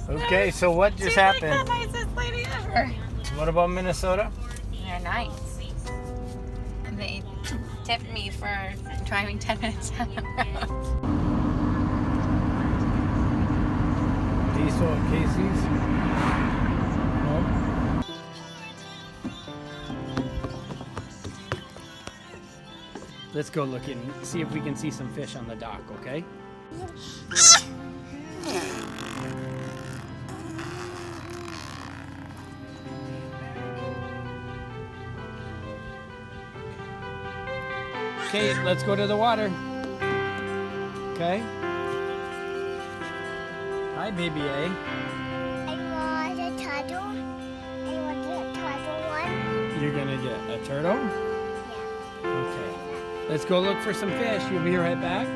Okay, so what just happened? She's like the nicest lady ever. What about Minnesota? They're nice. They tipped me for driving 10 minutes down the road. Diesel at Casey's? No? Let's go look and see if we can see some fish on the dock, okay? Okay, let's go to the water. Okay. Hi, baby A. I want a turtle. I want a turtle one. You're gonna get a turtle? Yeah. Okay. Let's go look for some fish. You'll be right back.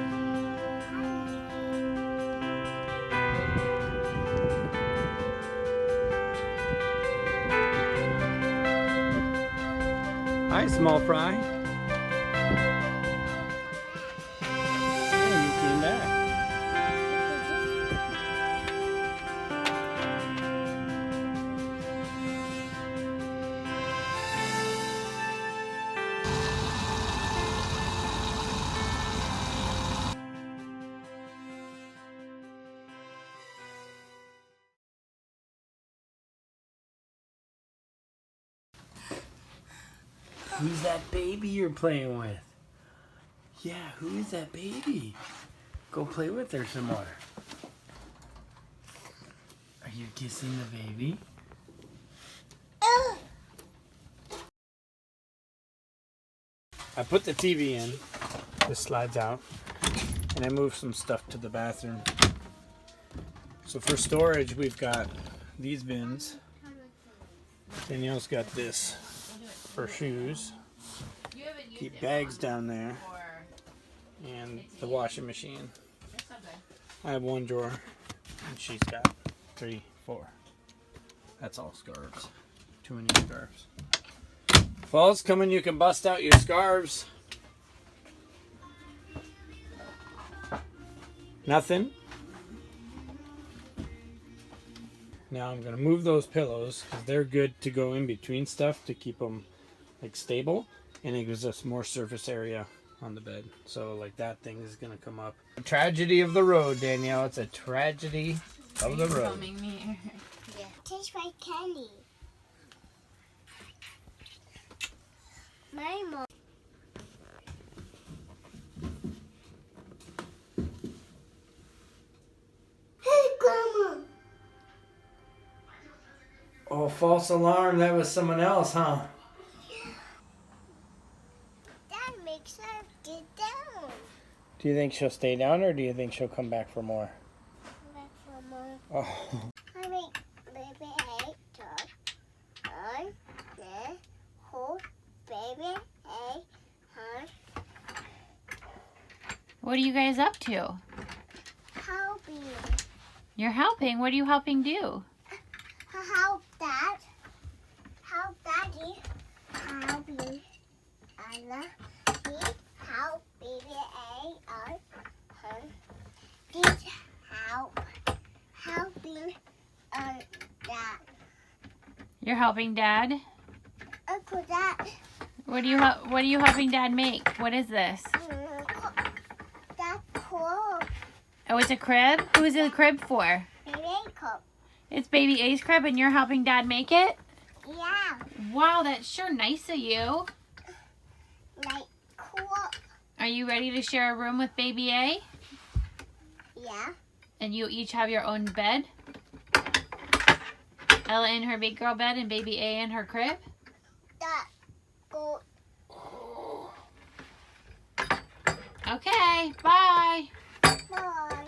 Hi, small fry. Hey, you came back. Who's that baby you're playing with? Yeah, who is that baby? Go play with her some more. Are you kissing the baby? I put the TV in. This slides out. And I moved some stuff to the bathroom. So for storage, we've got these bins. Danielle's got this for shoes. Keep bags down there. And the washing machine. I have one drawer. And she's got 3, 4. That's all scarves. Too many scarves. Fall's coming, you can bust out your scarves. Nothing. Now I'm going to move those pillows because they're good to go in between stuff to keep them like stable, and it gives us more surface area on the bed. So like that thing is going to come up. A tragedy of the road, Danielle. It's a tragedy of the road. Filming me. Yeah. Tastes like candy. My mom. Hey, Grandma. Oh, false alarm. That was someone else, huh? That makes her get down. Do you think she'll stay down or do you think she'll come back for more? Back for more. Oh. I make baby egg top on the whole baby egg on What are you guys up to? helping. You're helping. What are you helping do? Help that. Help daddy. Help me. Anna. Help baby egg on her. This help. Helping on that. You're helping Dad. Uncle that. What are you helping Dad make? What is this? That cool. Oh, it's a crib? Who is it a crib for? Baby cup. It's baby A's crib and you're helping Dad make it? Yeah. Wow, that's sure nice of you. Like cool. Are you ready to share a room with baby A? Yeah. And you each have your own bed? Ella in her big girl bed and baby A in her crib? That go. Okay, bye. Bye.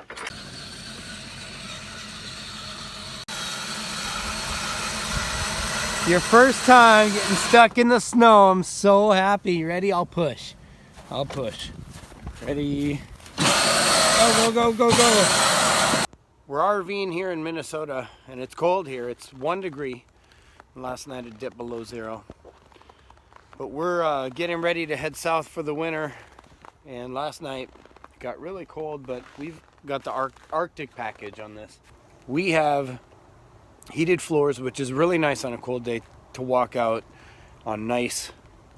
Your first time getting stuck in the snow. I'm so happy. Ready? I'll push. I'll push. Ready? Go, go, go, go, go. We're RVing here in Minnesota, and it's cold here. It's 1 degree. Last night it dipped below 0. But we're getting ready to head south for the winter. And last night it got really cold, but we've got the Arctic package on this. We have heated floors, which is really nice on a cold day to walk out on nice,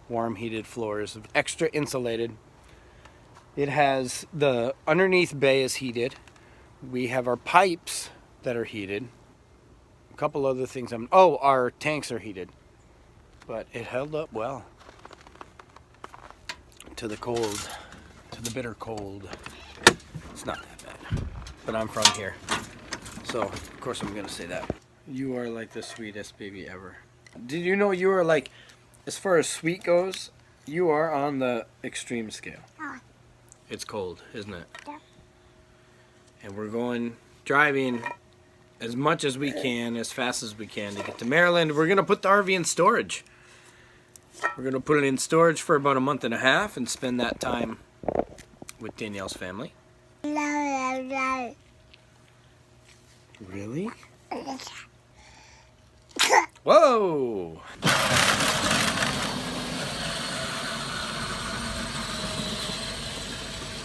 warm heated floors. Extra insulated. It has the underneath bay is heated. We have our pipes that are heated. A couple other things. Our tanks are heated. But it held up well to the cold, to the bitter cold. It's not that bad. But I'm from here. So, of course I'm going to say that. You are like the sweetest baby ever. Did you know you are like, as far as sweet goes, you are on the extreme scale. Oh. It's cold, isn't it? Yeah. And we're driving as much as we can, as fast as we can to get to Maryland. We're going to put the RV in storage. We're going to put it in storage for about a month and a half and spend that time with Danielle's family. Really? Whoa!